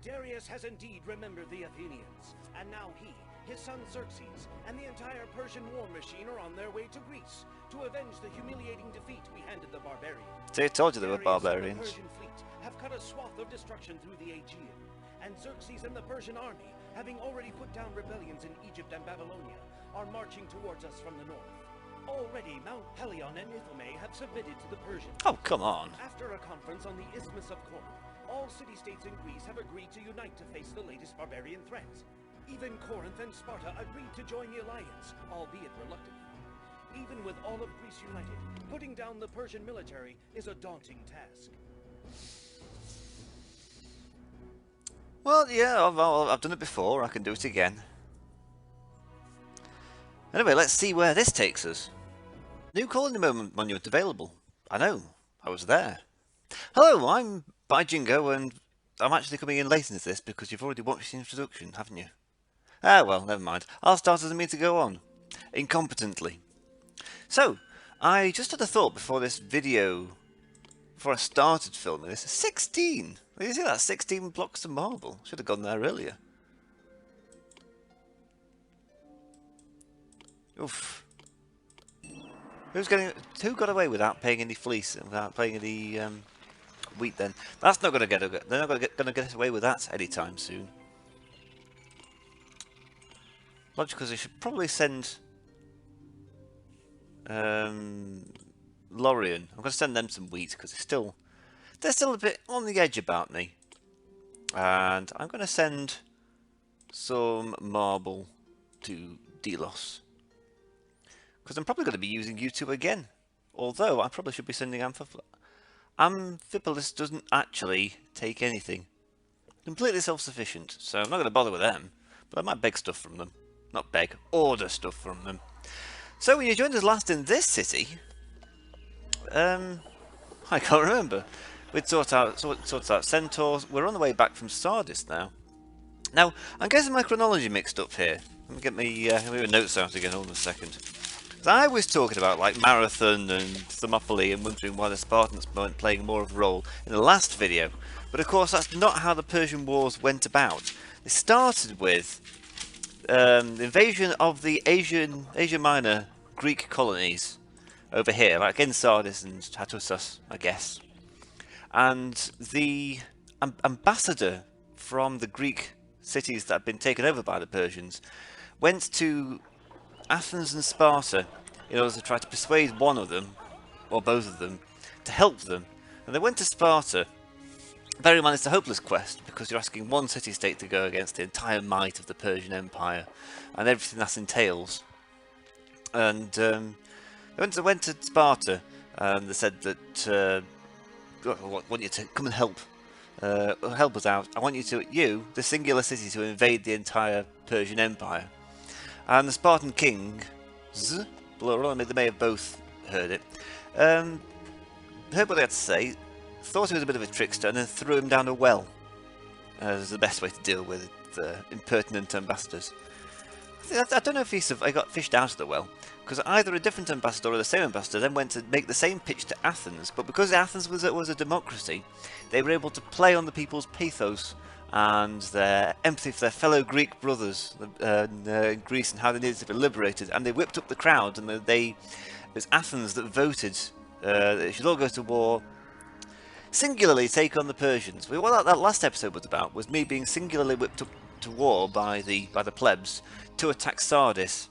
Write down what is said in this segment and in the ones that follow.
Darius has indeed remembered the Athenians, and now he, his son Xerxes, and the entire Persian war machine are on their way to Greece to avenge the humiliating defeat we handed the barbarians. See, I told you they were Darius barbarians. and the Persian fleet have cut a swath of destruction through the Aegean, and Xerxes and the Persian army, having already put down rebellions in Egypt and Babylonia, are marching towards us from the north. Already, Mount Pelion and Ithome have submitted to the Persians. Oh, come on. After a conference on the Isthmus of Corinth, all city-states in Greece have agreed to unite to face the latest barbarian threats. Even Corinth and Sparta agreed to join the alliance, albeit reluctantly. Even with all of Greece united, putting down the Persian military is a daunting task. Well, yeah, I've done it before. I can do it again. Anyway, let's see where this takes us. New colony monument available. I know, I was there. Hello, I'm Jingo, and I'm actually coming in late into this because you've already watched the introduction, haven't you? Ah, well, never mind. I'll start as I mean to go on. Incompetently. So, I just had a thought before this video, before I started filming this. 16! You see that? 16 blocks of marble. Should have gone there earlier. Oof. Who got away without paying any fleece, without paying any wheat then? That's not going to get. They're not going to get away with that anytime soon. Logically, because they should probably send Lorien. I'm going to send them some wheat because they're still a bit on the edge about me. And I'm going to send some marble to Delos. Because I'm probably going to be using you two again. Although I probably should be sending Amphipolis. Amphipolis doesn't actually take anything. Completely self-sufficient. So I'm not going to bother with them. But I might beg stuff from them. Not beg, order stuff from them. So when you joined us last in this city, I can't remember. We'd sorted out centaurs. We're on the way back from Sardis now. Now, I'm getting my chronology mixed up here. Let me get my notes out again. Hold on a second. I was talking about like Marathon and Thermopylae and wondering why the Spartans weren't playing more of a role in the last video. But of course that's not how the Persian Wars went about. It started with the invasion of the Asia Minor Greek colonies over here, like in Sardis and Hattusis, I guess. And the ambassador from the Greek cities that had been taken over by the Persians went to Athens and Sparta in order to try to persuade one of them, or both of them, to help them. And they went to Sparta. Bear in mind it's a hopeless quest because you're asking one city-state to go against the entire might of the Persian Empire and everything that entails. And they went to Sparta and they said that I want you to come and help us out. I want you, the singular city, to invade the entire Persian Empire. And the Spartan kings, plural, I mean, they may have both heard it, heard what they had to say, thought he was a bit of a trickster, and then threw him down a well as the best way to deal with impertinent ambassadors. I don't know if he got fished out of the well, because either a different ambassador or the same ambassador then went to make the same pitch to Athens, but because Athens was a democracy, they were able to play on the people's pathos and their empathy for their fellow Greek brothers in Greece and how they needed to be liberated, and they whipped up the crowd, and it was Athens that voted that they should all go to war, singularly take on the Persians. What that last episode was about was me being singularly whipped up to war by the plebs to attack Sardis.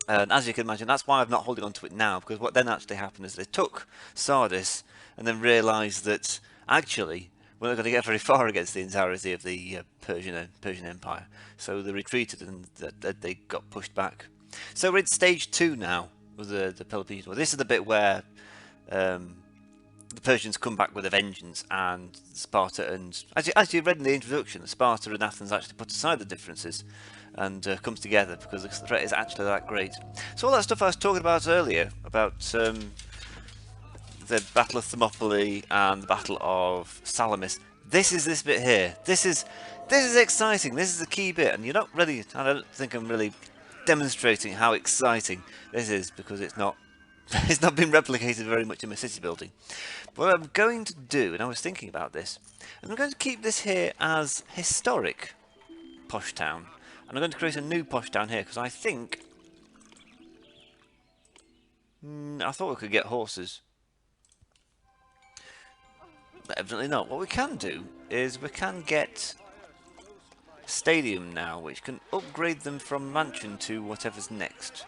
And as you can imagine, that's why I'm not holding on to it now, because what then actually happened is they took Sardis and then realised that actually we're not going to get very far against the entirety of the Persian Empire. So they retreated and they got pushed back. So we're in stage 2 now with the Peloponnesian War. This is the bit where the Persians come back with a vengeance, and Sparta and, as you read in the introduction, Sparta and Athens actually put aside the differences and comes together because the threat is actually that great. So all that stuff I was talking about earlier, about the Battle of Thermopylae and the Battle of Salamis, this is this bit here. This is exciting. This is the key bit, and you're not really, I don't think I'm really demonstrating how exciting this is because it's not It's not been replicated very much in my city building. But what I'm going to do, and I was thinking about this, I'm going to keep this here as historic posh town. And I'm going to create a new posh town here, because I think... I thought we could get horses. But evidently not. What we can do is we can get a stadium now, which can upgrade them from mansion to whatever's next.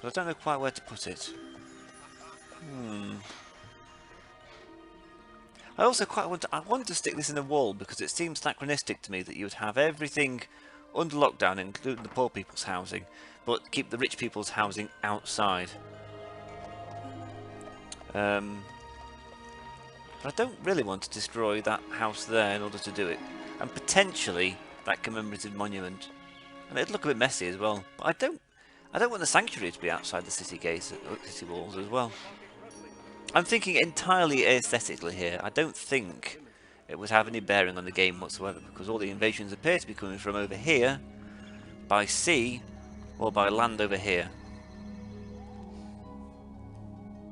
But I don't know quite where to put it. I also quite want to stick this in a wall, because it seems anachronistic to me that you would have everything under lockdown, including the poor people's housing, but keep the rich people's housing outside. But I don't really want to destroy that house there in order to do it, and potentially that commemorative monument. And it'd look a bit messy as well. But I don't want the sanctuary to be outside the city gates, city walls as well. I'm thinking entirely aesthetically here. I don't think it would have any bearing on the game whatsoever, because all the invasions appear to be coming from over here, by sea, or by land over here.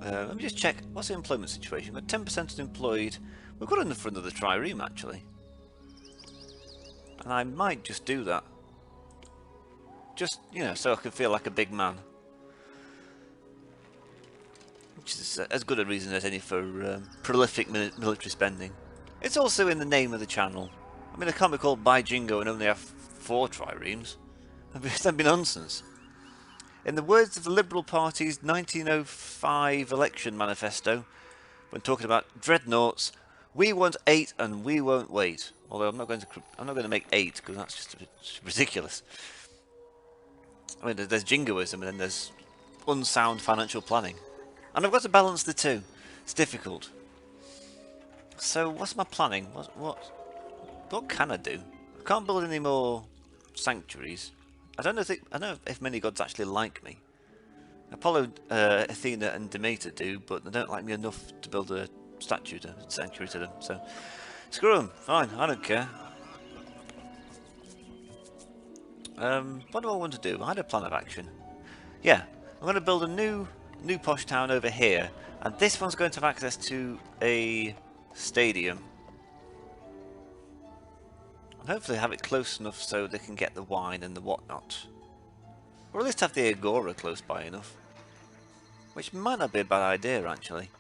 Let me just check, what's the employment situation? We've got 10% unemployed. We've got enough for another trireme actually. And I might just do that. Just, you know, so I can feel like a big man. Which is as good a reason as any for prolific military spending. It's also in the name of the channel. I mean, I can't be called By Jingo and only have 4 triremes. That'd be nonsense. In the words of the Liberal Party's 1905 election manifesto, when talking about dreadnoughts, we want 8 and we won't wait. Although I'm not going to make 8, because that's just a bit ridiculous. I mean, there's jingoism and then there's unsound financial planning. And I've got to balance the two. It's difficult. So what's my planning? What can I do? I can't build any more sanctuaries. I don't know if many gods actually like me. Apollo, Athena and Demeter do, but they don't like me enough to build a sanctuary to them. So screw them. Fine, I don't care. What do I want to do? I had a plan of action. Yeah, I'm going to build a new posh town over here, and this one's going to have access to a stadium. And hopefully have it close enough so they can get the wine and the whatnot. Or at least have the agora close by enough. Which might not be a bad idea, actually.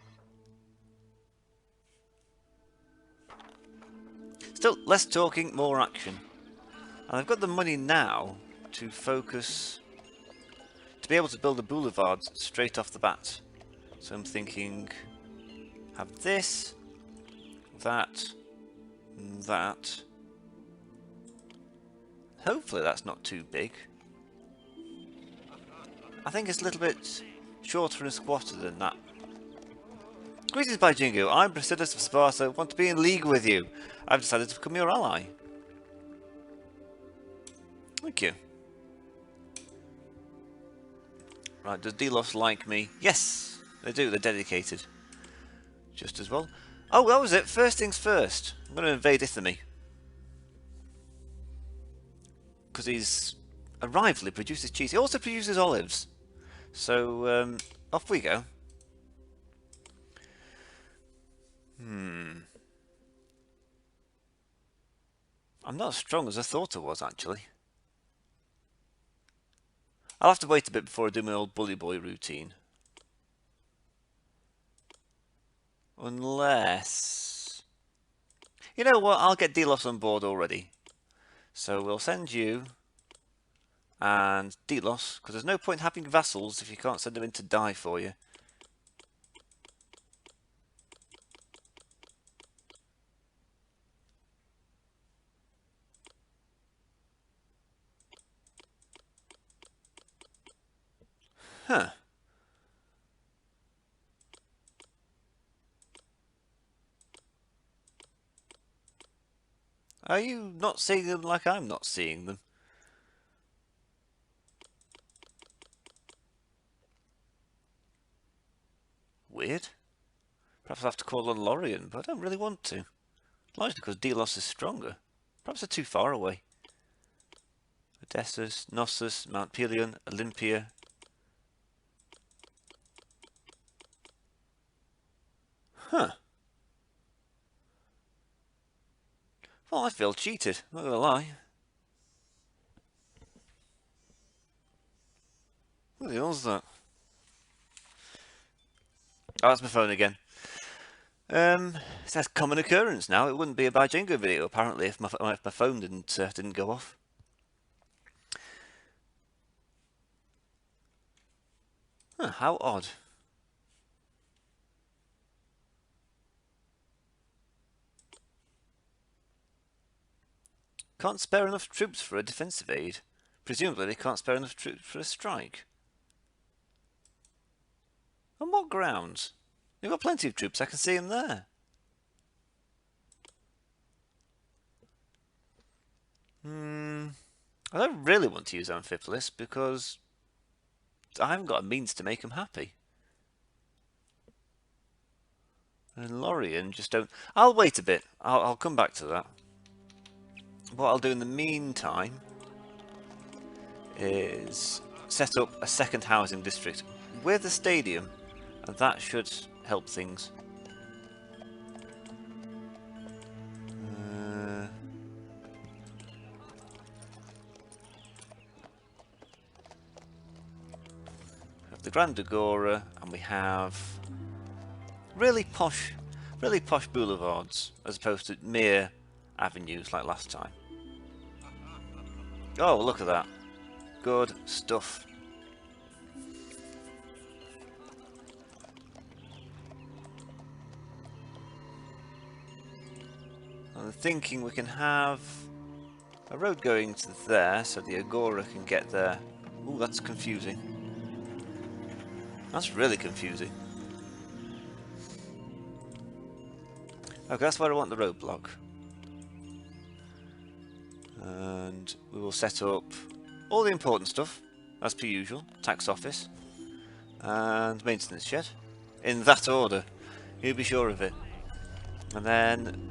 Still, less talking, more action. And I've got the money now to focus, to be able to build the boulevards straight off the bat. So I'm thinking, have this, that, that. Hopefully that's not too big. I think it's a little bit shorter and squatter than that. Greetings, By Jingo. I'm Brasidas of Sparta. I want to be in league with you. I've decided to become your ally. Thank you. Right, does Delos like me? Yes, they do. They're dedicated. Just as well. Oh, that was it. First things first. I'm going to invade Ithamy. Because he's a rival. He produces cheese. He also produces olives. So, off we go. I'm not as strong as I thought I was, actually. I'll have to wait a bit before I do my old bully boy routine. Unless... You know what, I'll get Delos on board already. So we'll send you and Delos, because there's no point having vassals if you can't send them in to die for you. Huh. Are you not seeing them like I'm not seeing them? Weird. Perhaps I'll have to call on Lorien, but I don't really want to. Largely because Delos is stronger. Perhaps they're too far away. Odessus, Knossos, Mount Pelion, Olympia, Huh. Well, I feel cheated, not gonna lie. What the hell's that? Oh, that's my phone again. It says common occurrence now. It wouldn't be a bad Jenga video apparently if my phone didn't go off. Huh, how odd. Can't spare enough troops for a defensive aid. Presumably they can't spare enough troops for a strike. On what grounds? You've got plenty of troops, I can see them there. I don't really want to use Amphipolis because I haven't got a means to make them happy. And Lorien just don't... I'll wait a bit. I'll come back to that. What I'll do in the meantime is set up a second housing district with a stadium, and that should help things. We have the Grand Agora, and we have really posh boulevards as opposed to mere avenues like last time. Oh, look at that. Good stuff. I'm thinking we can have a road going to there so the Agora can get there. Ooh, that's confusing. That's really confusing. Okay, that's where I want the roadblock. And we will set up all the important stuff, as per usual. Tax office and maintenance shed, in that order, you'll be sure of it. And then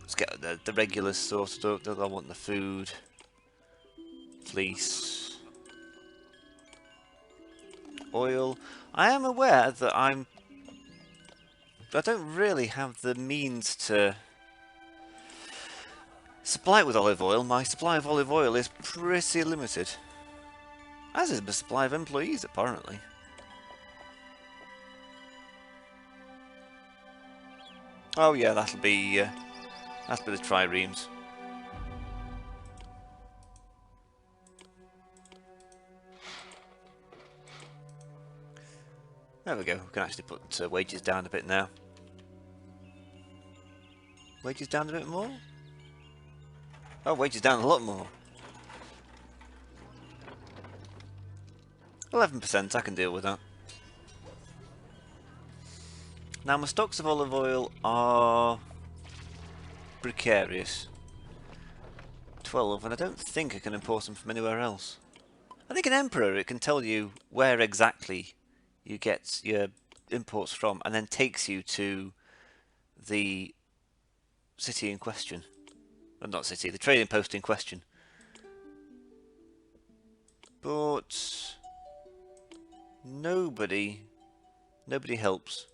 let's get the regulars sorted up. I want the food, fleece, oil. I am aware that I don't really have the means to supply it with olive oil. My supply of olive oil is pretty limited, as is the supply of employees apparently. Oh yeah, that'll be the triremes. There we go. We can actually put wages down a bit now. Wages down a bit more? Oh, wages down a lot more. 11%, I can deal with that. Now my stocks of olive oil are precarious. 12, and I don't think I can import them from anywhere else. I think an emperor, it can tell you where exactly you get your imports from, and then takes you to the city in question. Well, not city, the trading post in question. But nobody helps.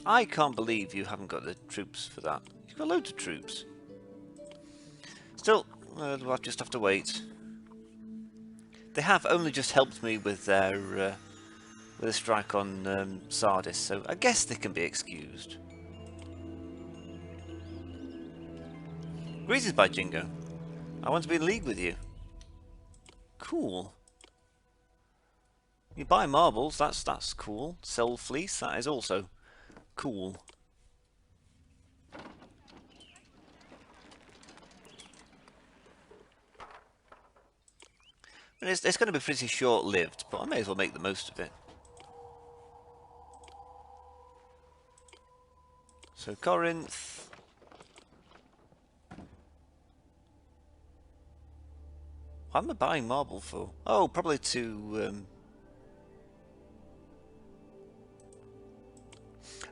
I can't believe you haven't got the troops for that. You've got loads of troops. Still, we'll just have to wait. They have only just helped me with their with a strike on Sardis, so I guess they can be excused. Greetings by Jingo. I want to be in league with you. Cool. You buy marbles, that's cool. Sell fleece, that is also cool. And it's going to be pretty short-lived, but I may as well make the most of it. So Corinth. What am I buying marble for? Oh, probably to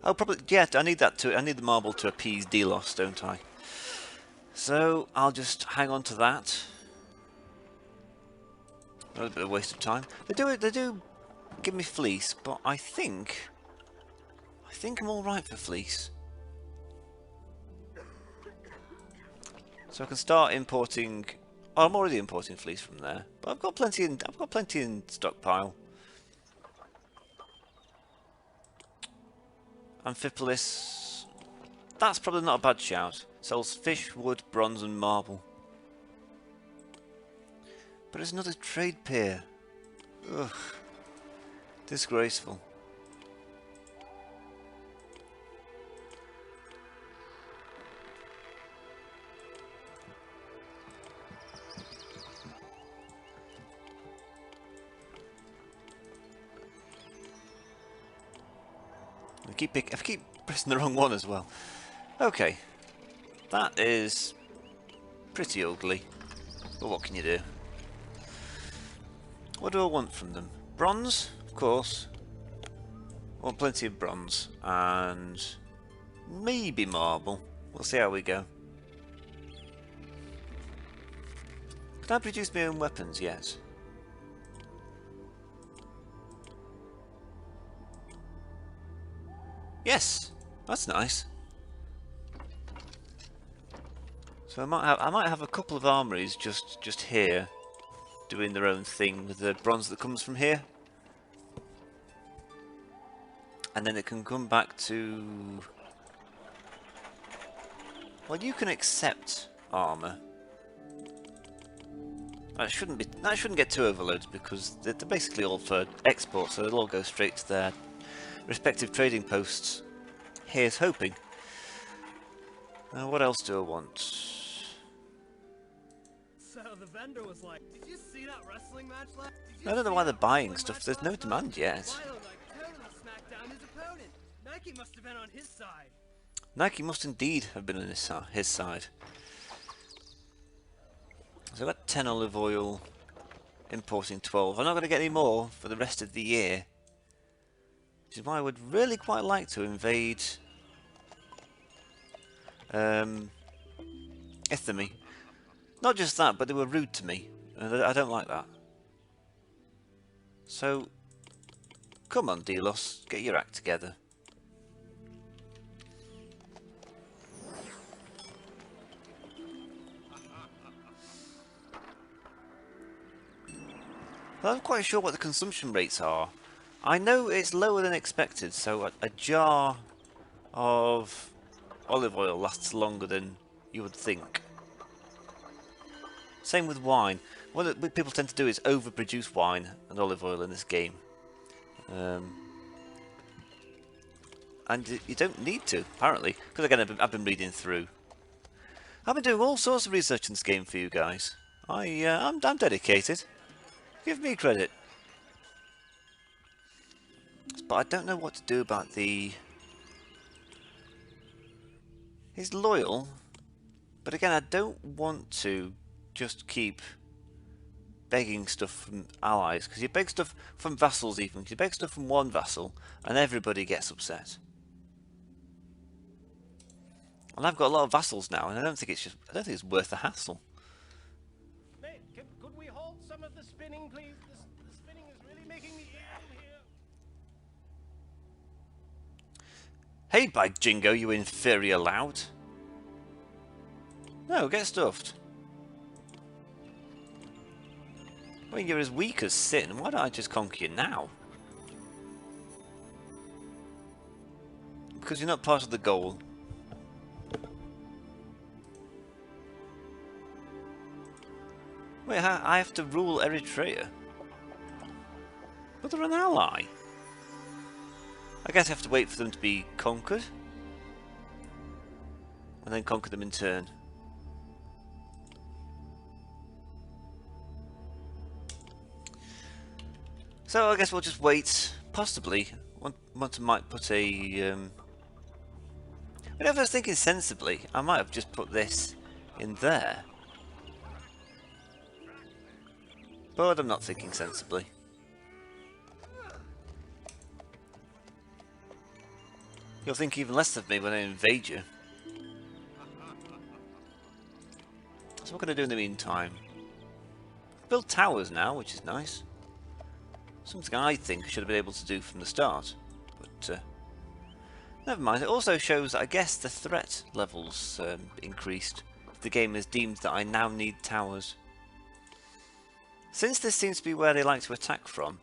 oh, probably, yeah, I need that I need the marble to appease Delos, don't I? So I'll just hang on to that. A bit of a waste of time. They do give me fleece, but I think I'm all right for fleece. So I can start importing. Oh, I'm already importing fleece from there, but I've got plenty in stockpile. Amphipolis. That's probably not a bad shout. Sells fish, wood, bronze, and marble. But it's another trade pier. Ugh. Disgraceful. I keep pressing the wrong one as well. Okay. That is pretty ugly. But what can you do? What do I want from them? Bronze, of course. I want plenty of bronze. And maybe marble. We'll see how we go. Can I produce my own weapons? Yes. Yes, that's nice. So I might have a couple of armories just here, doing their own thing with the bronze that comes from here, and then it can come back to. Well, you can accept armor. That shouldn't get too overloaded because they're basically all for export, so they'll all go straight to their respective trading posts. Here's hoping. What else do I want? So the vendor was like, "Did you see that wrestling match last?" I don't know why they're buying stuff. There's no demand yet. Milo totally smacked down his opponent. Nike must have been on his side. Nike must indeed have been on his side. So I've got 10 olive oil, importing 12. I'm not going to get any more for the rest of the year. Which is why I would really quite like to invade Ithami. Not just that, but they were rude to me. And I don't like that. So, come on, Delos, get your act together. I'm not quite sure what the consumption rates are. I know it's lower than expected, so a jar of olive oil lasts longer than you would think. Same with wine. What people tend to do is overproduce wine and olive oil in this game. And you don't need to, apparently. Because again, I've been reading through. I've been doing all sorts of research in this game for you guys. I'm dedicated. Give me credit. But I don't know what to do about the... He's loyal. But again, I don't want to just keep begging stuff from allies. Because you beg stuff from vassals even. You beg stuff from one vassal and everybody gets upset. And I've got a lot of vassals now, and I don't think it's worth the hassle. Mate, could we hold some of the spinning, please? The spinning is really making me ill here. Hey, by jingo, you inferior lout. No, get stuffed. I mean, you're as weak as sin. Why don't I just conquer you now? Because you're not part of the goal. Wait, I have to rule Eritrea? But they're an ally. I guess I have to wait for them to be conquered. And then conquer them in turn. So I guess we'll just wait. Possibly. Once I might put a... Whenever I was thinking sensibly, I might have just put this in there. But I'm not thinking sensibly. You'll think even less of me when I invade you. So what can I do in the meantime? build towers now, which is nice. Something I think I should have been able to do from the start, but never mind. It also shows that I guess the threat levels increased. The game has deemed that I now need towers. Since this seems to be where they like to attack from,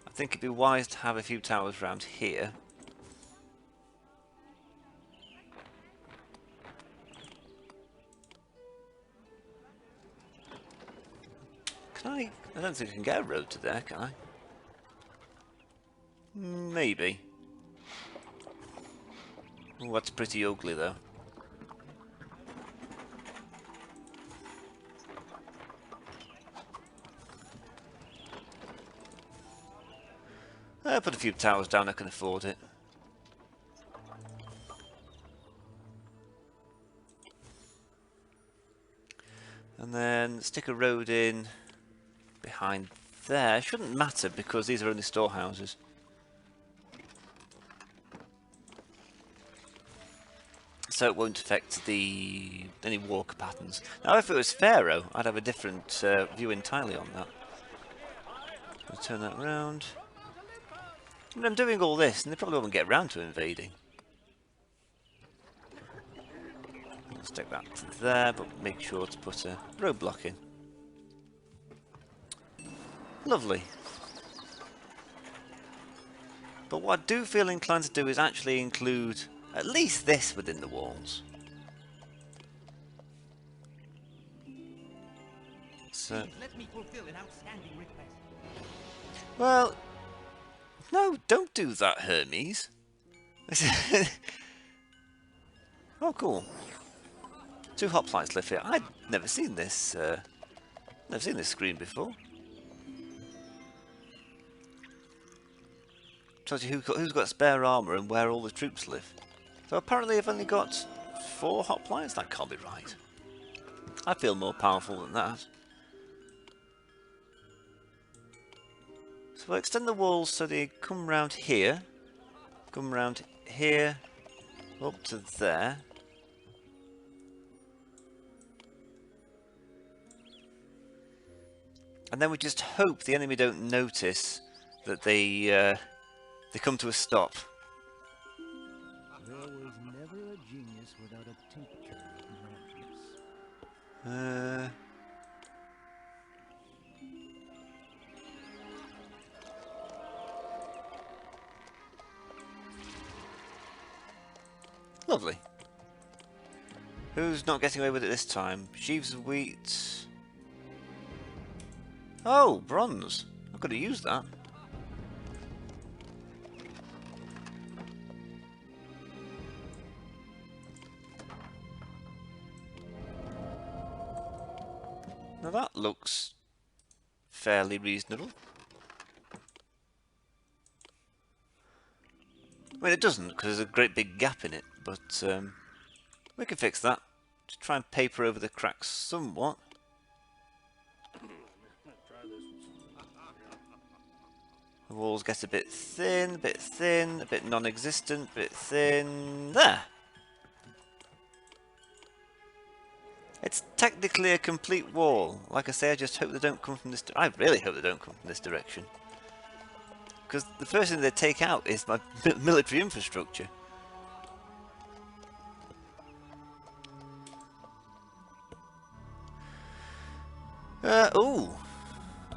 I think it'd be wise to have a few towers around here. Can I? I don't think I can get a road to there, can I? Maybe. Oh, that's pretty ugly though. I'll put a few towers down, I can afford it. And then stick a road in behind there. Shouldn't matter because these are only storehouses. So it won't affect any walker patterns. Now if it was Pharaoh, I'd have a different view entirely on that. I'll turn that round. And I'm doing all this and they probably won't get round to invading. I'll stick that to there, but make sure to put a roadblock in. Lovely. But what I do feel inclined to do is actually include at least this within the walls. So, let me fulfill an outstanding request. well, no, don't do that, Hermes. Oh, cool. 2 hoplites live here. I'd never seen this. Never seen this screen before. Tells you who's got spare armour and where all the troops live. So apparently I've only got 4 hoplites? That can't be right. I feel more powerful than that. So we'll extend the walls so they come round here. Come round here. Up to there. And then we just hope the enemy don't notice that they come to a stop. There was never a genius without a tincture of madness. Lovely. Who's not getting away with it this time? Sheaves of wheat. Oh, bronze. I could have used that. Now that looks fairly reasonable. I mean, it doesn't because there's a great big gap in it, but we can fix that. Just try and paper over the cracks somewhat. The walls get a bit thin, a bit non-existent, a bit thin. There! It's technically a complete wall. Like I say, I just hope they don't come from this... I really hope they don't come from this direction. Because the first thing they take out is my military infrastructure. Ooh!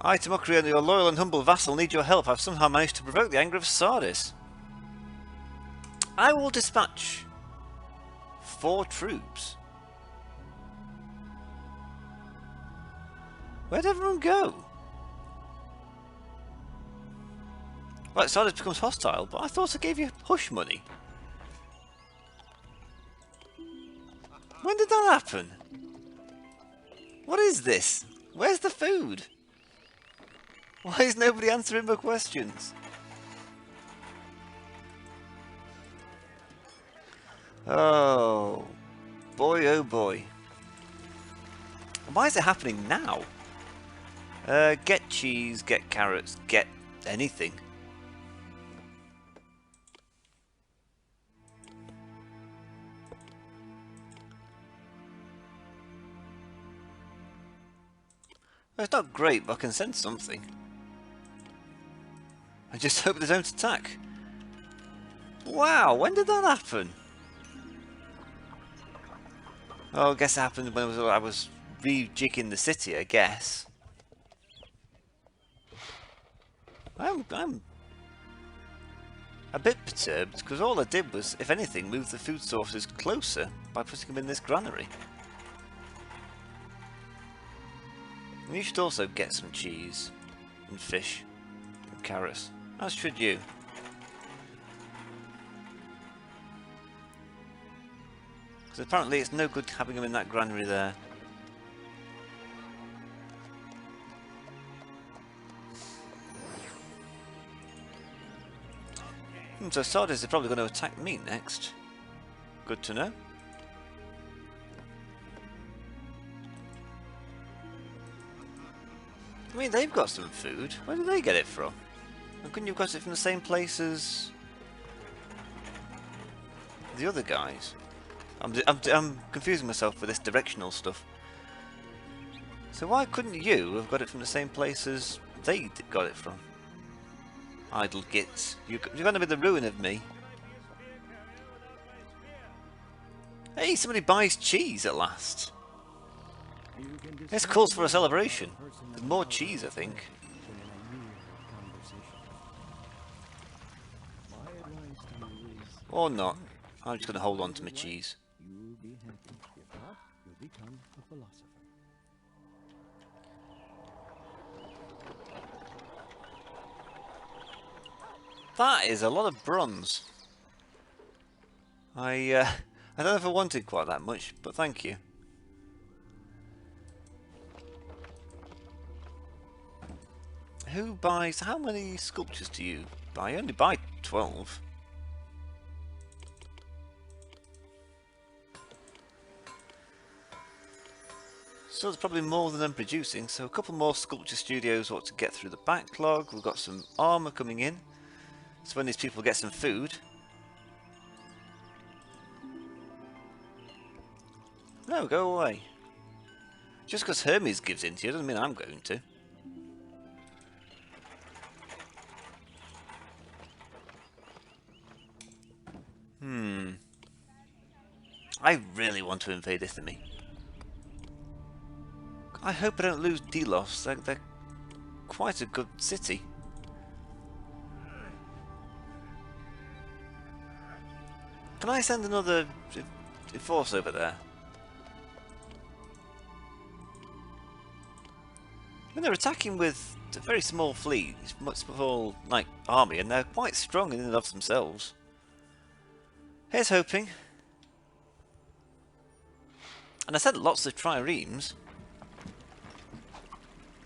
I, Timocraeon, your loyal and humble vassal, need your help. I've somehow managed to provoke the anger of Sardis. I will dispatch 4 troops. Where'd everyone go? Right, Sardis becomes hostile, but I thought I gave you hush money. When did that happen? What is this? Where's the food? Why is nobody answering my questions? Oh boy, oh boy. Why is it happening now? Get cheese, get carrots, get anything. It's not great, but I can sense something. I just hope they don't attack. Wow, when did that happen? Oh, I guess it happened when I was rejigging the city, I guess. I'm a bit perturbed, because all I did was, if anything, move the food sources closer by putting them in this granary. And you should also get some cheese, and fish, and carrots, as should you. Because apparently it's no good having them in that granary there. So Sardis are probably going to attack me next. Good to know. I mean, they've got some food. Where did they get it from? And couldn't you have got it from the same place as the other guys? I'm confusing myself with this directional stuff. So why couldn't you have got it from the same place as they got it from? Idle gits. You're going to be the ruin of me. Hey, somebody buys cheese at last. This calls for a celebration. There's more cheese, I think. Or not. I'm just going to hold on to my cheese. You'll be happy. If not, you'll become a philosopher. That is a lot of bronze. I don't know if I wanted quite that much, but thank you. Who buys... How many sculptures do you buy? I only buy 12. So there's probably more than I'm producing, so a couple more sculpture studios ought to get through the backlog. We've got some armour coming in. So when these people get some food... No, go away. Just because Hermes gives in to you doesn't mean I'm going to. I really want to invade Italy. I hope I don't lose Delos. They're quite a good city. Can I send another force over there? I mean, they're attacking with a very small fleet, much small like army, and they're quite strong in and of themselves. Here's hoping. And I sent lots of triremes.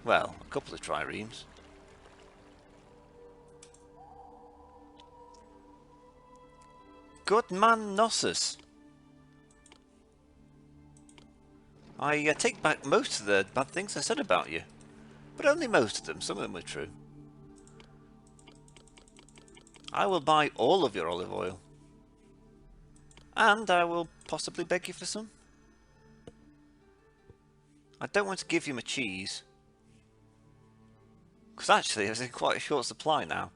Well, a couple of triremes. Good man, Knossos. I take back most of the bad things I said about you. But only most of them. Some of them were true. I will buy all of your olive oil. And I will possibly beg you for some. I don't want to give you my cheese. Because actually, it's in quite a short supply now.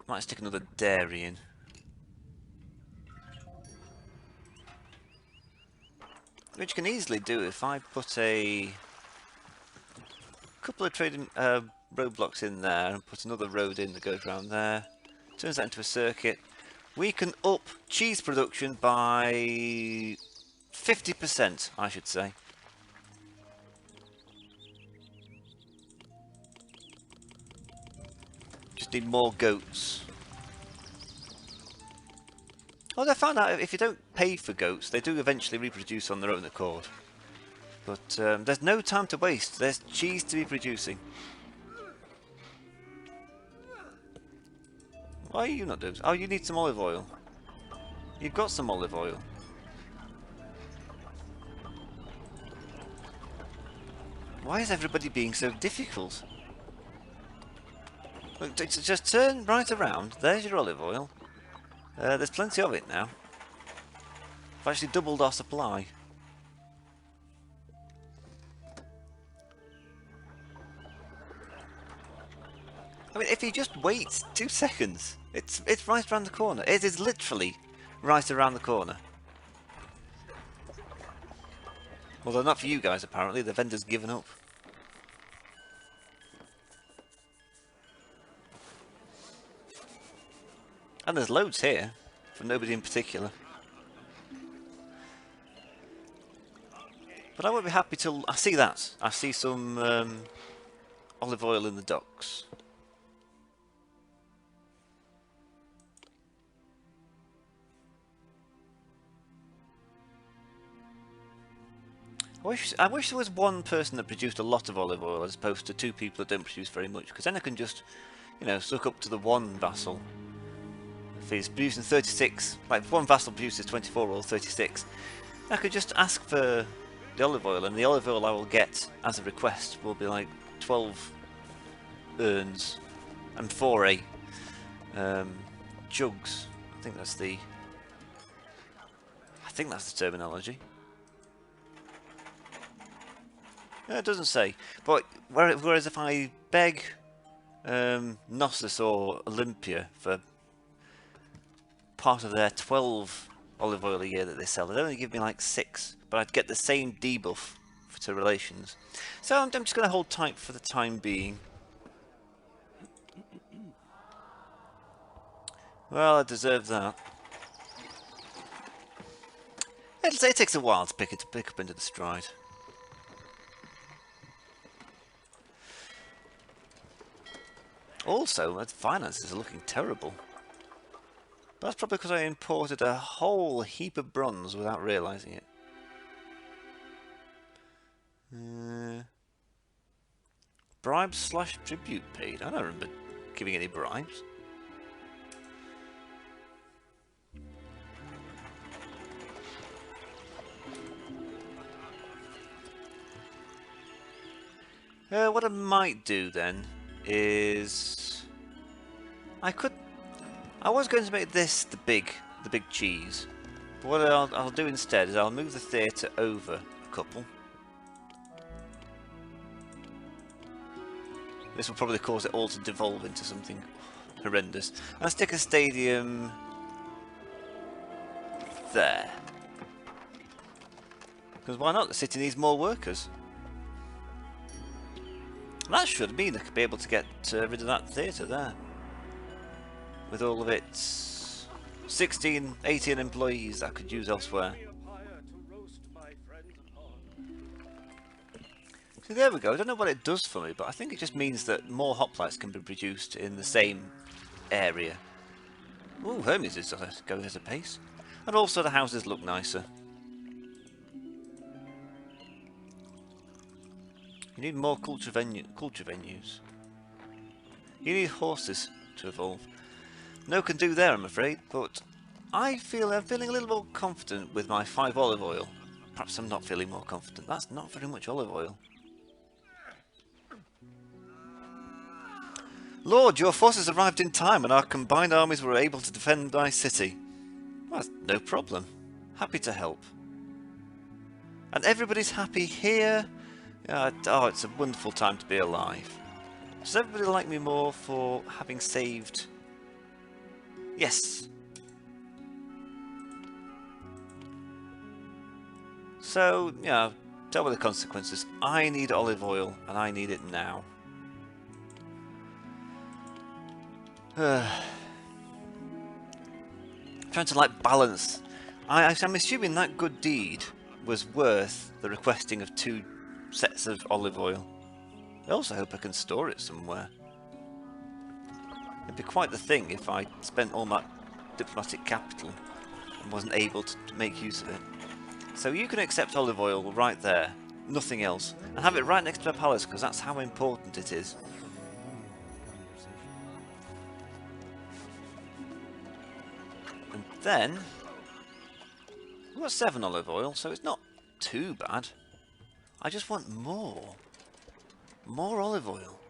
Might stick another dairy in. Which you can easily do if I put a couple of trading roadblocks in there and put another road in that goes around there. Turns that into a circuit. We can up cheese production by 50%, I should say. Just need more goats. Well, I found out if you don't pay for goats, they do eventually reproduce on their own accord. But there's no time to waste. There's cheese to be producing. Why are you not doing? Oh, you need some olive oil. You've got some olive oil. Why is everybody being so difficult? Look, just turn right around. There's your olive oil. There's plenty of it now. I've actually doubled our supply. I mean, if you just wait 2 seconds, it's right around the corner. It is literally right around the corner. Although not for you guys, apparently. The vendor's given up. And there's loads here, for nobody in particular. But I won't be happy till I see that. I see some olive oil in the docks. I wish there was one person that produced a lot of olive oil as opposed to 2 people that don't produce very much, because then I can just, you know, suck up to the one vassal. If he's producing 36, like if one vassal produces 24 or 36, I could just ask for the olive oil, and the olive oil I will get as a request will be like 12 urns and 4 jugs. I think that's the terminology. It doesn't say, but whereas if I beg Knossos or Olympia for part of their 12 olive oil a year that they sell, they'd only give me like 6, but I'd get the same debuff to relations. So I'm just going to hold tight for the time being. Well, I deserve that. It takes a while to pick up into the stride. Also, my finances are looking terrible. But that's probably because I imported a whole heap of bronze without realising it. Bribes / tribute paid. I don't remember giving any bribes. What I might do then is I was going to make this the big cheese, but what I'll do instead is I'll move the theatre over a couple. This will probably cause it all to devolve into something horrendous. I'll stick a stadium there, because why not? The city needs more workers. That should mean I could be able to get rid of that theatre there. With all of its 16, 18 employees that I could use elsewhere. So there we go. I don't know what it does for me, but I think it just means that more hoplites can be produced in the same area. Ooh, Hermes is going at a pace. And also the houses look nicer. You need more culture venues. You need horses to evolve. No can do there, I'm afraid, but I'm feeling a little more confident with my 5 olive oil. Perhaps I'm not feeling more confident. That's not very much olive oil. Lord, your forces arrived in time and our combined armies were able to defend my city. Well, that's no problem. Happy to help. And everybody's happy here. Oh, it's a wonderful time to be alive. Does everybody like me more for having saved? Yes. So, yeah, deal with the consequences. I need olive oil, and I need it now. Trying to like balance. I'm assuming that good deed was worth the requesting of 2 sets of olive oil. I also hope I can store it somewhere. It'd be quite the thing if I spent all that diplomatic capital and wasn't able to make use of it. So you can accept olive oil right there, nothing else, and have it right next to the palace because that's how important it is. And then, we've got 7 olive oil, so it's not too bad. I just want more. More olive oil.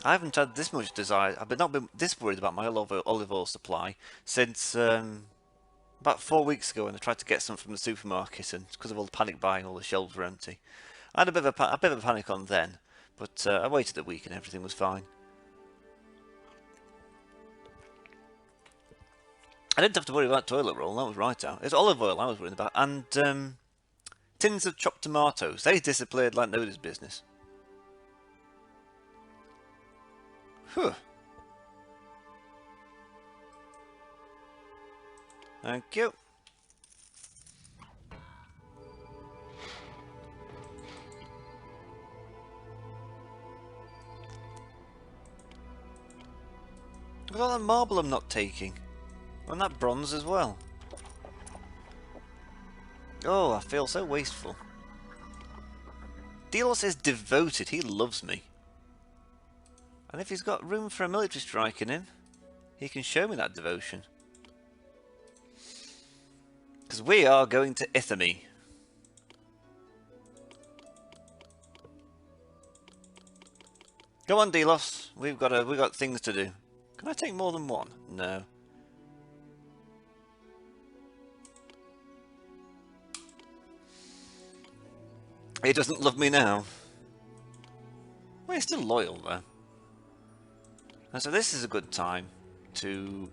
I haven't had this much desire. I've not been this worried about my olive oil supply since about 4 weeks ago when I tried to get some from the supermarket, and because of all the panic buying, all the shelves were empty. I had a bit of a panic on then, But I waited a week and everything was fine. I didn't have to worry about toilet roll, that was right out. It's olive oil I was worrying about. And tins of chopped tomatoes. They disappeared like nobody's business. Whew. Thank you. Look at all that marble I'm not taking. And that bronze as well. Oh, I feel so wasteful. Delos is devoted. He loves me. And if he's got room for a military strike in him, he can show me that devotion. Because we are going to Ithamy. Come on, Delos. We've got things to do. Can I take more than one? No. He doesn't love me now. Well, he's still loyal though. And so this is a good time to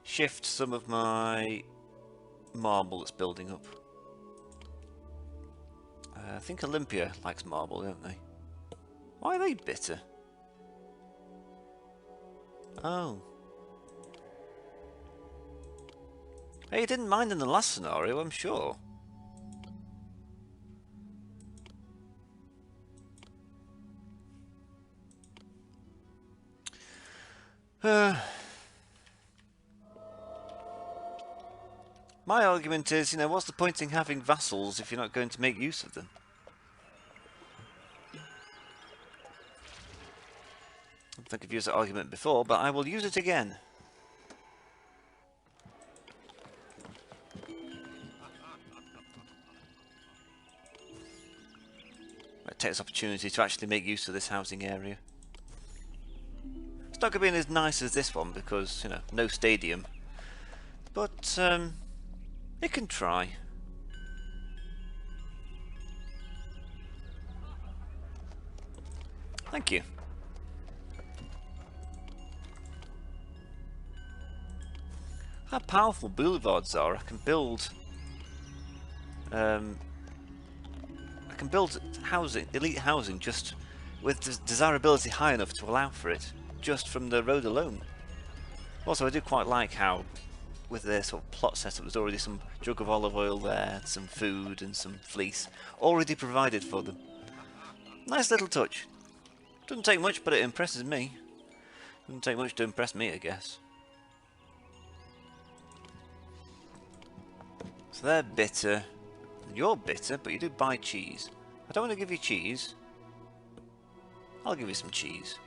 shift some of my marble that's building up. I think Olympia likes marble, don't they? Why are they bitter? Oh. Hey, you didn't mind in the last scenario, I'm sure. My argument is, you know, what's the point in having vassals if you're not going to make use of them? I think I've used that argument before, but I will use it again. I take this opportunity to actually make use of this housing area. It's not going to be as nice as this one because, you know, no stadium. But, it can try. Thank you. How powerful boulevards are. I can build housing, elite housing, just with desirability high enough to allow for it, just from the road alone. Also, I do quite like how, with their sort of plot setup, there's already some jug of olive oil there, some food and some fleece already provided for them. Nice little touch. Doesn't take much, but it impresses me. Doesn't take much to impress me, I guess. So they're bitter. You're bitter, but you do buy cheese. I don't want to give you cheese. I'll give you some cheese.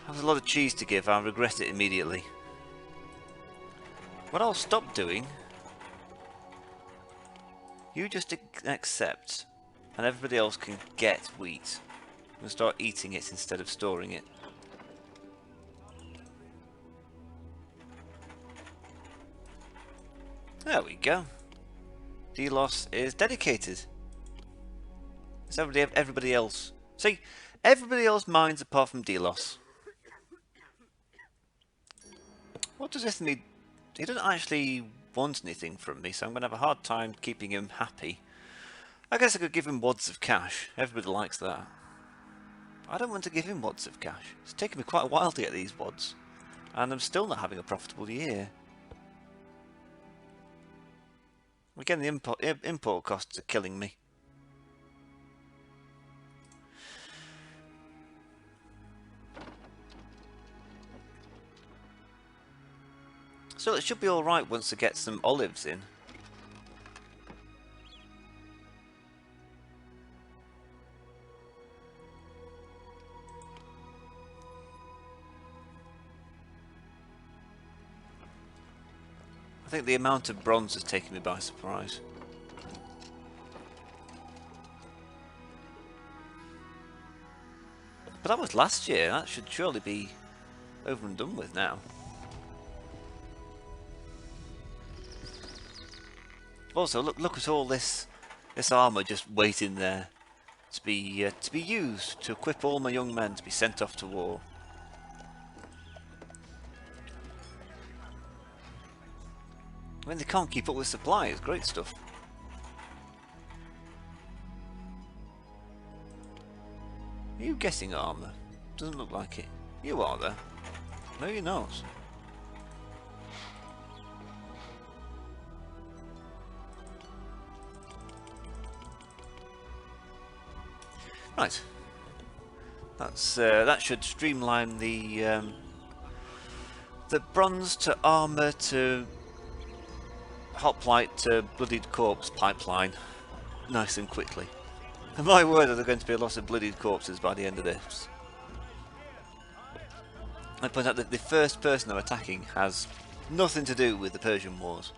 There's a lot of cheese to give, I'll regret it immediately. What I'll stop doing, you just accept, and everybody else can get wheat. And start eating it instead of storing it. There we go. Delos is dedicated. It's everybody else. See, everybody else minds apart from Delos. What does this mean? He doesn't actually want anything from me, so I'm going to have a hard time keeping him happy. I guess I could give him wads of cash. Everybody likes that. I don't want to give him wads of cash. It's taken me quite a while to get these wads, and I'm still not having a profitable year. Again, the import costs are killing me. So it should be alright once I get some olives in. I think the amount of bronze has taken me by surprise. But that was last year. That should surely be over and done with now. Also, look at all this This armour just waiting there to be used to equip all my young men to be sent off to war. I mean, they can't keep up with supply. It's great stuff. Are you guessing armour? Doesn't look like it. You are there. No, you're not. Right. That's that should streamline the bronze to armour to hoplite to bloodied corpse pipeline nice and quickly. And my word, are there going to be a lot of bloodied corpses by the end of this. I point out that the first person I'm attacking has nothing to do with the Persian Wars.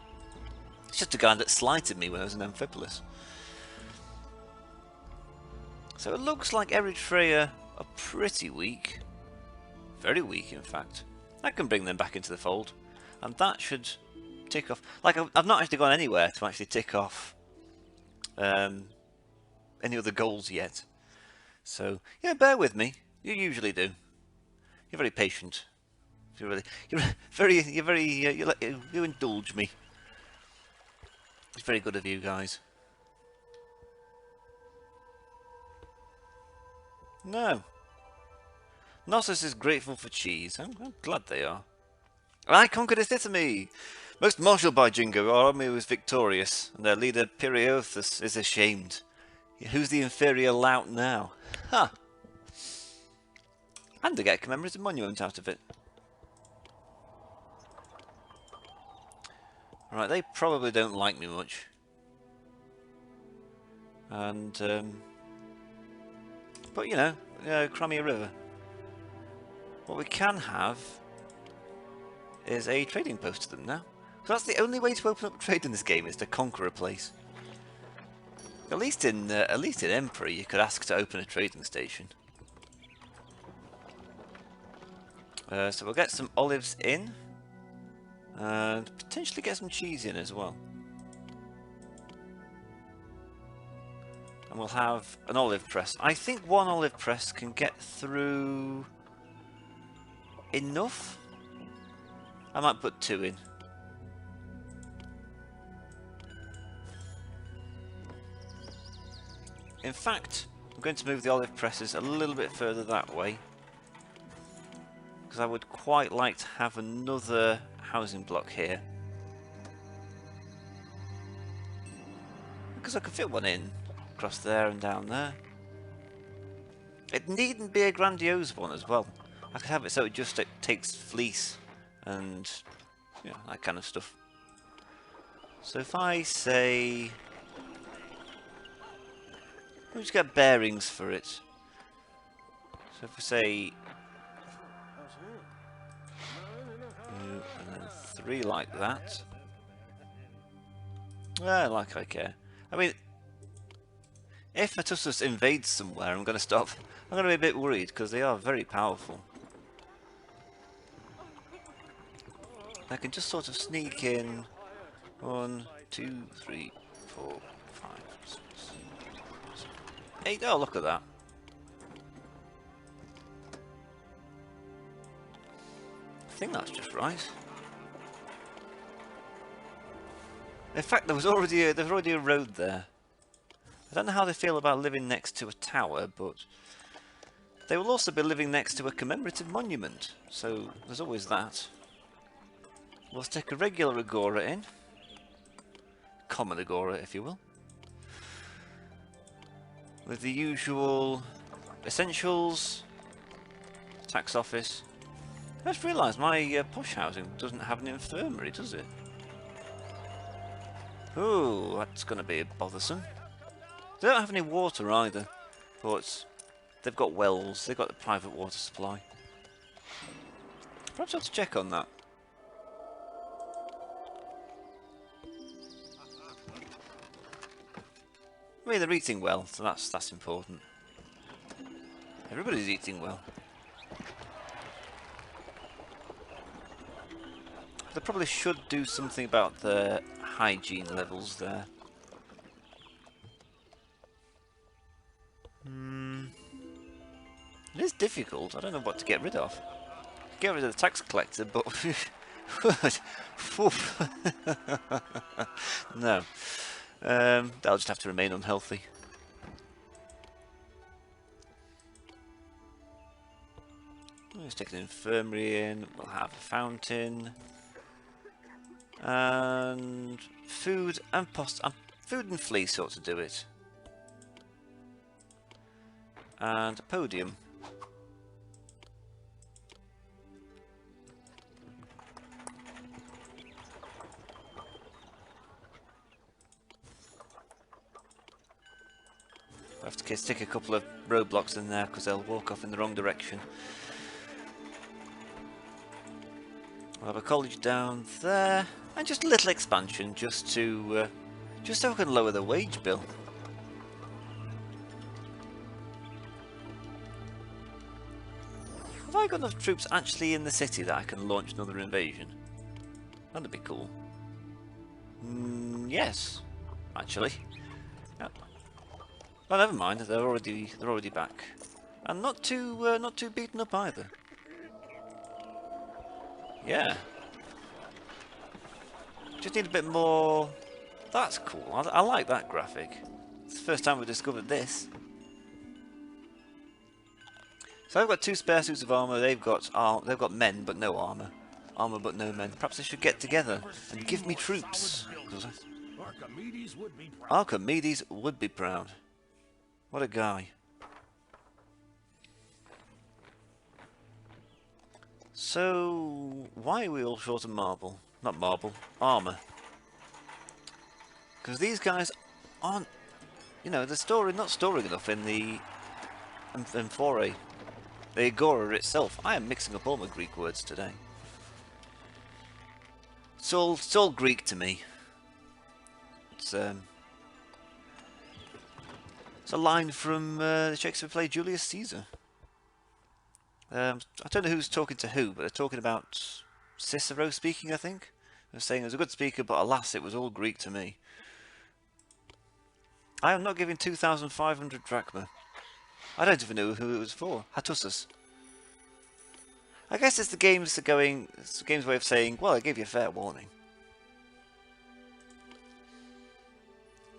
It's just a guy that slighted me when I was in Amphipolis. So it looks like Eritrea are pretty weak. Very weak, in fact. I can bring them back into the fold. And that should tick off. Like, I've not actually gone anywhere to actually tick off any other goals yet. So, yeah, bear with me. You usually do. You're very patient. You indulge me. It's very good of you guys. No. Knossos is grateful for cheese. I'm glad they are. I conquered Ithithami! Most martial by Jingo, our army was victorious, and their leader Piriothus is ashamed. Who's the inferior lout now? Ha! And to get a commemorative monument out of it. Right, they probably don't like me much. And, but you know, Crimea River. What we can have is a trading post to them now. So that's the only way to open up trade in this game, is to conquer a place. At least in Emperor, you could ask to open a trading station. So we'll get some olives in, and potentially get some cheese in as well. And we'll have an olive press. I think one olive press can get through enough. I might put 2 in. In fact, I'm going to move the olive presses a little bit further that way, because I would quite like to have another housing block here. Because I could fit one in across there and down there. It needn't be a grandiose one as well. I could have it so it just takes fleece and that kind of stuff. So if I say, we'll just get bearings for it. So if we say 2 and then 3 like that. Like I care. I mean, if Atussus invades somewhere, I'm going to be a bit worried, because they are very powerful. I can just sort of sneak in 1, 2, 3, 4, 5, 6, 7, 8. Oh, look at that. I think that's just right. In fact, there's already a road there. I don't know how they feel about living next to a tower, but they will also be living next to a commemorative monument, so there's always that. We'll stick a regular agora in. Common agora, if you will. With the usual essentials, tax office. I just realised my posh housing doesn't have an infirmary, does it? Ooh, that's going to be bothersome. They don't have any water either, but they've got wells, they've got a private water supply. Perhaps I have to check on that. I mean, they're eating well, so that's important. Everybody's eating well. They probably should do something about the hygiene levels there. It is difficult. I don't know what to get rid of. Get rid of the tax collector, but no. They'll just have to remain unhealthy. Let's take an infirmary in. We'll have a fountain and food and food and fleece ought to do it. And a podium. I have to stick a couple of roadblocks in there because they'll walk off in the wrong direction. I'll have a college down there and just a little expansion just so I can lower the wage bill. Have I got enough troops actually in the city that I can launch another invasion? That'd be cool. Yes, actually. Yep. Oh, never mind. They're already back, and not too beaten up either. Yeah. Just need a bit more. That's cool. I like that graphic. It's the first time we've discovered this. So I've got 2 spare suits of armor. They've got men but no armor. Armor but no men. Perhaps they should get together and give me troops. Archimedes would be proud. What a guy. So why are we all short of marble? Not marble, armor. Because these guys aren't, you know, they're not storing enough in the amphora. The agora itself. I am mixing up all my Greek words today. It's all Greek to me. It's a line from the Shakespeare play Julius Caesar. I don't know who's talking to who, but they're talking about Cicero speaking, I think. They're saying he was a good speaker, but alas, it was all Greek to me. I am not giving 2,500 drachma. I don't even know who it was for. Hattusus. I guess it's the game's way of saying, well, I gave you a fair warning.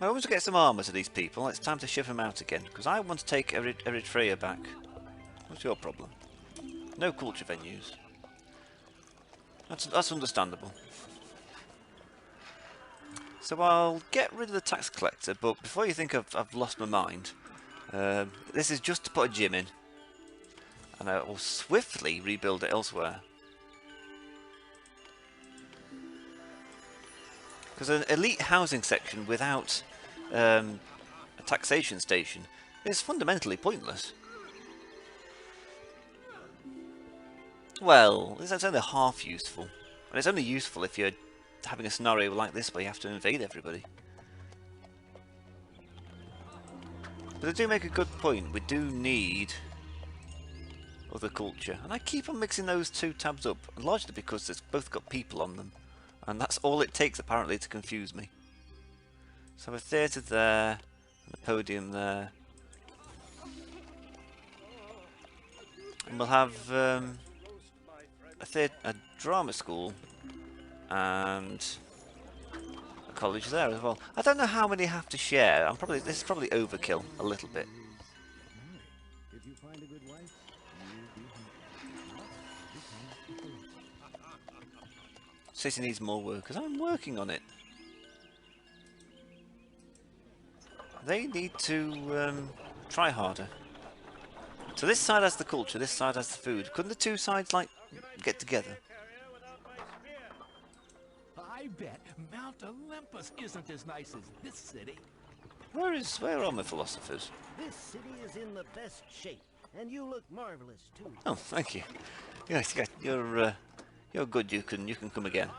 I want to get some armour to these people. It's time to ship them out again, because I want to take Eritrea back. What's your problem? No culture venues. That's understandable. So I'll get rid of the tax collector, but before you think I've lost my mind, this is just to put a gym in, and I will swiftly rebuild it elsewhere. Because an elite housing section without a taxation station is fundamentally pointless. Well, it's only half useful, and it's only useful if you're having a scenario like this where you have to invade everybody. But they do make a good point. We do need other culture, and I keep on mixing those 2 tabs up, largely because it's both got people on them, and that's all it takes apparently to confuse me. So a theatre there, and a podium there, and we'll have a drama school and a college there as well. I don't know how many have to share. This is probably overkill a little bit. If you find a good wife, City needs more workers. I'm working on it. They need to try harder. So this side has the culture, this side has the food. Couldn't the 2 sides like get together? I bet Mount Olympus isn't as nice as this city. Where are my philosophers? This city is in the best shape, and you look marvelous too. Oh, thank you. Yes, you're good. You can come again.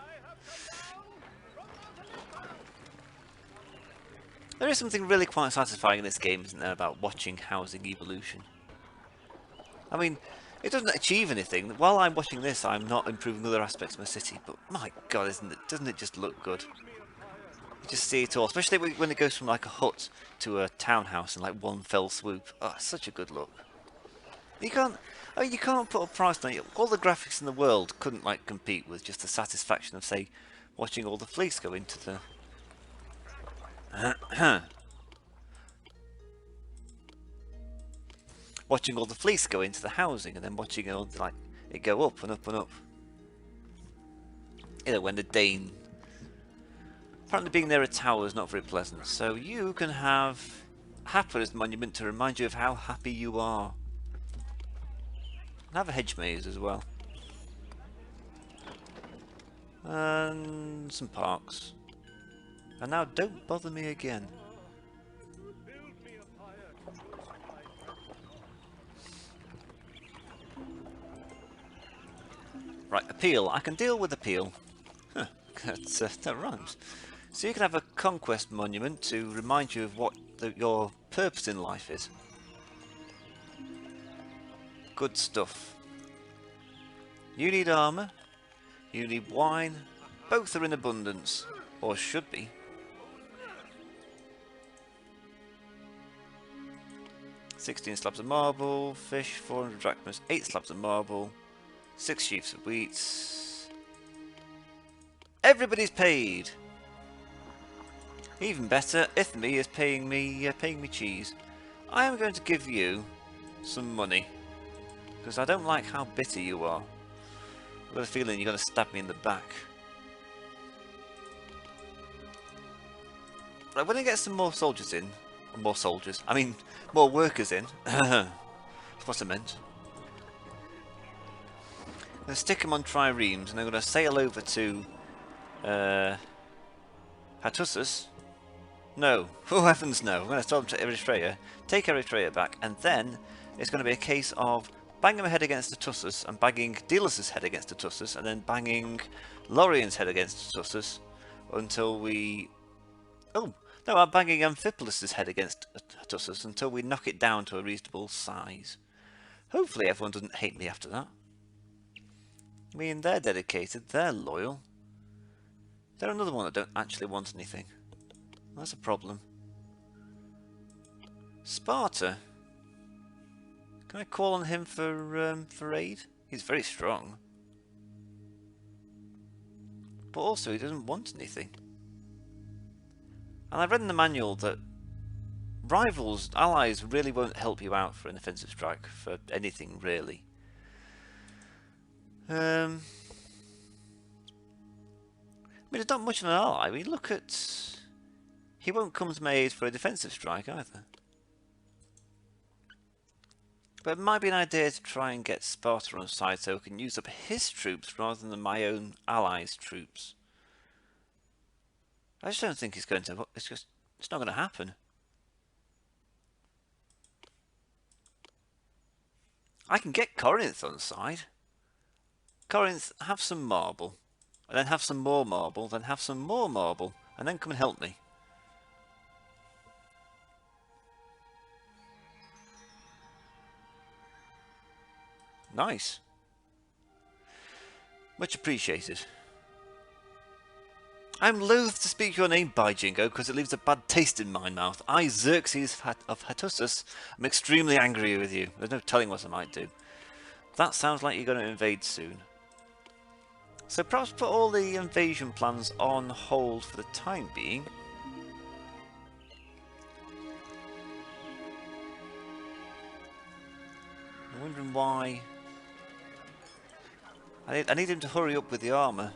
There is something really quite satisfying in this game, isn't there, about watching housing evolution? I mean, it doesn't achieve anything. While I'm watching this, I'm not improving other aspects of my city, but my god, doesn't it just look good? You just see it all, especially when it goes from like a hut to a townhouse in like one fell swoop. Oh, it's such a good look. You can't put a price on it. All the graphics in the world couldn't like compete with just the satisfaction of, say, watching all the fleece go into the watching all the fleece go into the housing, and then watching it all, like, it go up and up and up. You know, when the Dane... Apparently being near a tower is not very pleasant, so you can have Happiness Monument to remind you of how happy you are. And have a hedge maze as well. And some parks. And now don't bother me again. Right, appeal. I can deal with appeal. Huh, that rhymes. So you can have a conquest monument to remind you of what your purpose in life is. Good stuff. You need armour. You need wine. Both are in abundance. Or should be. $16 slabs of marble. Fish, 400 drachmas. 8 slabs of marble. 6 sheaves of wheat. Everybody's paid. Even better, Ithme is paying me cheese. I am going to give you some money because I don't like how bitter you are. I've got a feeling you're going to stab me in the back. Right, when I get some more soldiers in, more workers in. That's what I meant. I'm going to stick them on triremes and I'm going to sail over to Hattusas. No. Oh heavens no. I'm going to tell them to Eritrea, take Eritrea back, and then it's going to be a case of banging my head against Hattusas and banging Delos' head against Hattusas and then banging Lorien's head against Hattusas until we... Oh! No, I'm banging Amphipolis' head against Hattusas until we knock it down to a reasonable size. Hopefully everyone doesn't hate me after that. I mean, they're dedicated, they're loyal. They're another one that don't actually want anything. That's a problem. Sparta. Can I call on him for aid? He's very strong. But also he doesn't want anything. And I've read in the manual that rivals, allies really won't help you out for an offensive strike for anything really. I mean, it's not much of an ally. I mean, look at... He won't come to my aid for a defensive strike either. But it might be an idea to try and get Sparta on side so I can use up his troops rather than my own allies' troops. I just don't think it's going to... It's not going to happen. I can get Corinth on side. Corinth, have some marble, and then have some more marble, then have some more marble, and then come and help me. Nice. Much appreciated. I'm loath to speak your name, by Jingo, because it leaves a bad taste in my mouth. I, Xerxes of Hattusas, am extremely angry with you. There's no telling what I might do. That sounds like you're going to invade soon. So perhaps put all the invasion plans on hold for the time being. I'm wondering why... I need him to hurry up with the armour.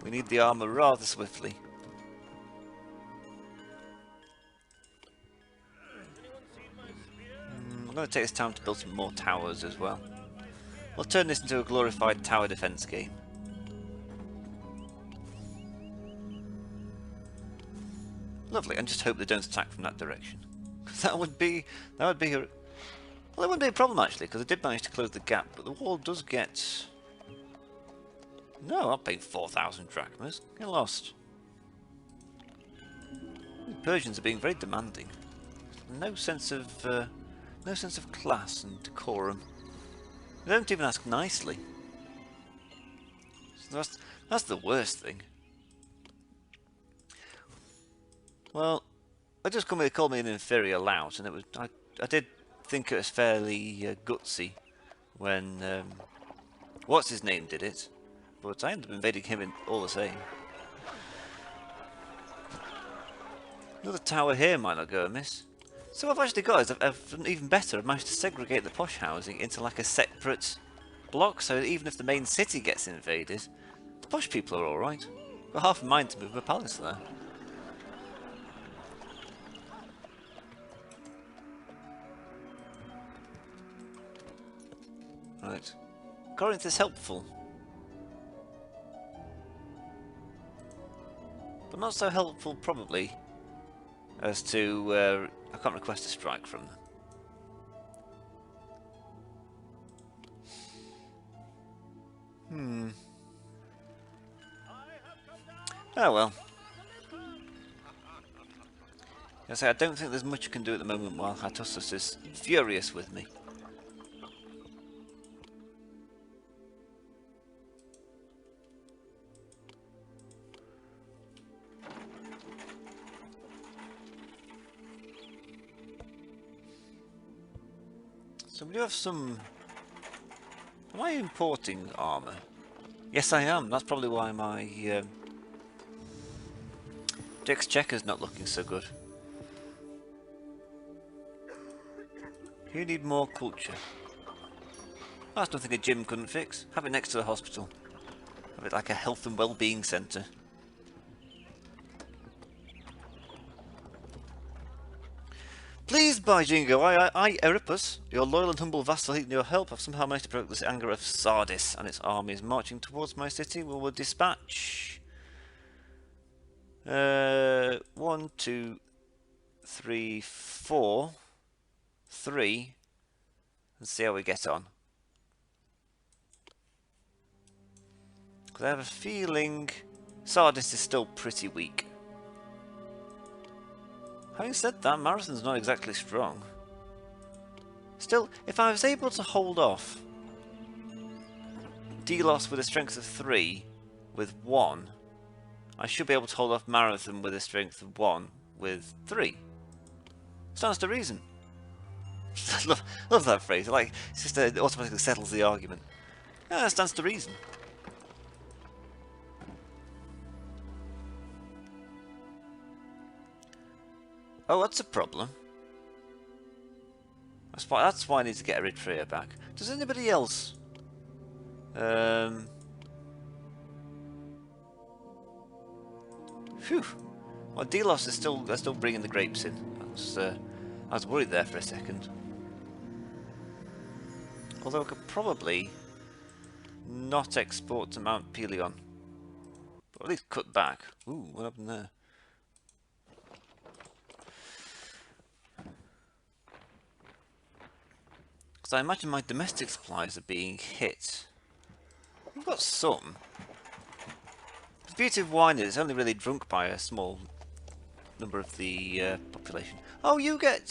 We need the armour rather swiftly. I'm going to take this time to build some more towers as well. We'll turn this into a glorified tower defence game. Lovely, and just hope they don't attack from that direction. That would be a... Well, it wouldn't be a problem actually, because I did manage to close the gap, but the wall does get... No, I'm paying 4,000 drachmas. Get lost. The Persians are being very demanding. No sense of class and decorum. They don't even ask nicely. So that's the worst thing. Well, I just called me an inferior lout, and it was I did think it was fairly gutsy when what's his name did it, but I ended up invading him all the same. Another tower here might not go amiss. So what I've actually got is I've done even better. I've managed to segregate the posh housing into like a separate block, so that even if the main city gets invaded, the posh people are alright. Got half a mind to move my palace there. Right. Corinth is helpful. But not so helpful, probably, as to... I can't request a strike from them. Oh well. I don't think there's much I can do at the moment while Hattusus is furious with me. So we do have some... Am I importing armour? Yes I am, that's probably why my Exchequer's not looking so good. You need more culture. That's nothing a gym couldn't fix. Have it next to the hospital. Have it like a health and well-being centre. Please, by Jingo, I, Euripus, your loyal and humble vassal, in your help, have somehow managed to provoke the anger of Sardis and its armies marching towards my city. We will dispatch 1, 2, 3, 4, 3, and see how we get on. Because I have a feeling Sardis is still pretty weak. Having said that, Marathon's not exactly strong. Still, if I was able to hold off Delos with a strength of 3 with 1, I should be able to hold off Marathon with a strength of 1 with 3. Stands to reason. love that phrase. Like, it's just it automatically settles the argument. Yeah, it stands to reason. Oh, that's a problem. That's why I need to get Eritrea back. Does anybody else? Phew. Well, Delos is still bringing the grapes in. I was worried there for a second. Although I could probably not export to Mount Pelion, but at least cut back. Ooh, what happened there? Because I imagine my domestic supplies are being hit. We've got some. The beauty of wine is it's only really drunk by a small number of the population. Oh, you get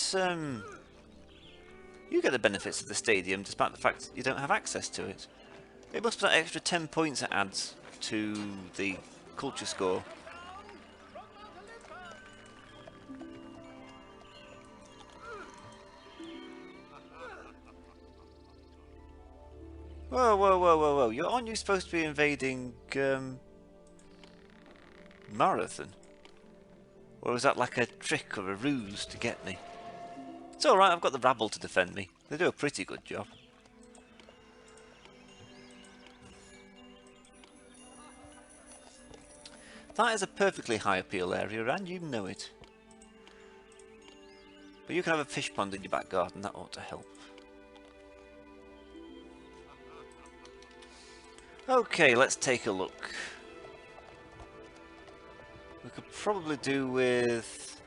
the benefits of the stadium despite the fact that you don't have access to it. It must be that extra 10 points it adds to the culture score. Whoa, whoa, whoa, whoa, whoa. Aren't you supposed to be invading Marathon? Or is that like a trick or a ruse to get me? It's alright, I've got the rabble to defend me. They do a pretty good job. That is a perfectly high appeal area and you know it. But you can have a fish pond in your back garden, that ought to help. Okay, let's take a look. We could probably do with...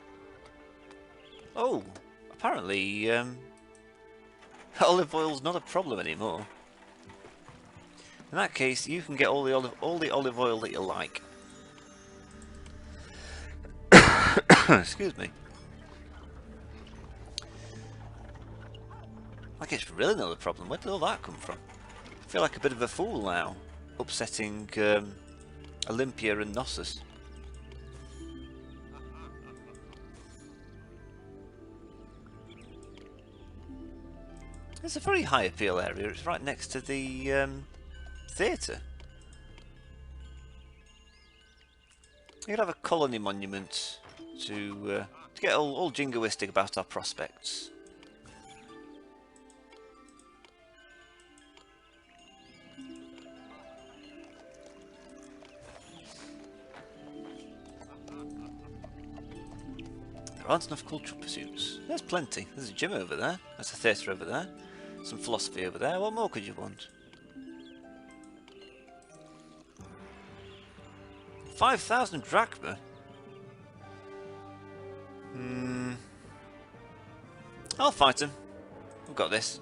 Oh, apparently olive oil's not a problem anymore. In that case, you can get all the olive oil that you like. Excuse me. Like it's really not a problem. Where did all that come from? I feel like a bit of a fool now, upsetting Olympia and Knossos. It's a very high appeal area. It's right next to the theatre. You could have a colony monument to get all jingoistic about our prospects. There aren't enough cultural pursuits. There's plenty. There's a gym over there. There's a theatre over there. Some philosophy over there. What more could you want? 5,000 drachma? I'll fight him. I've got this.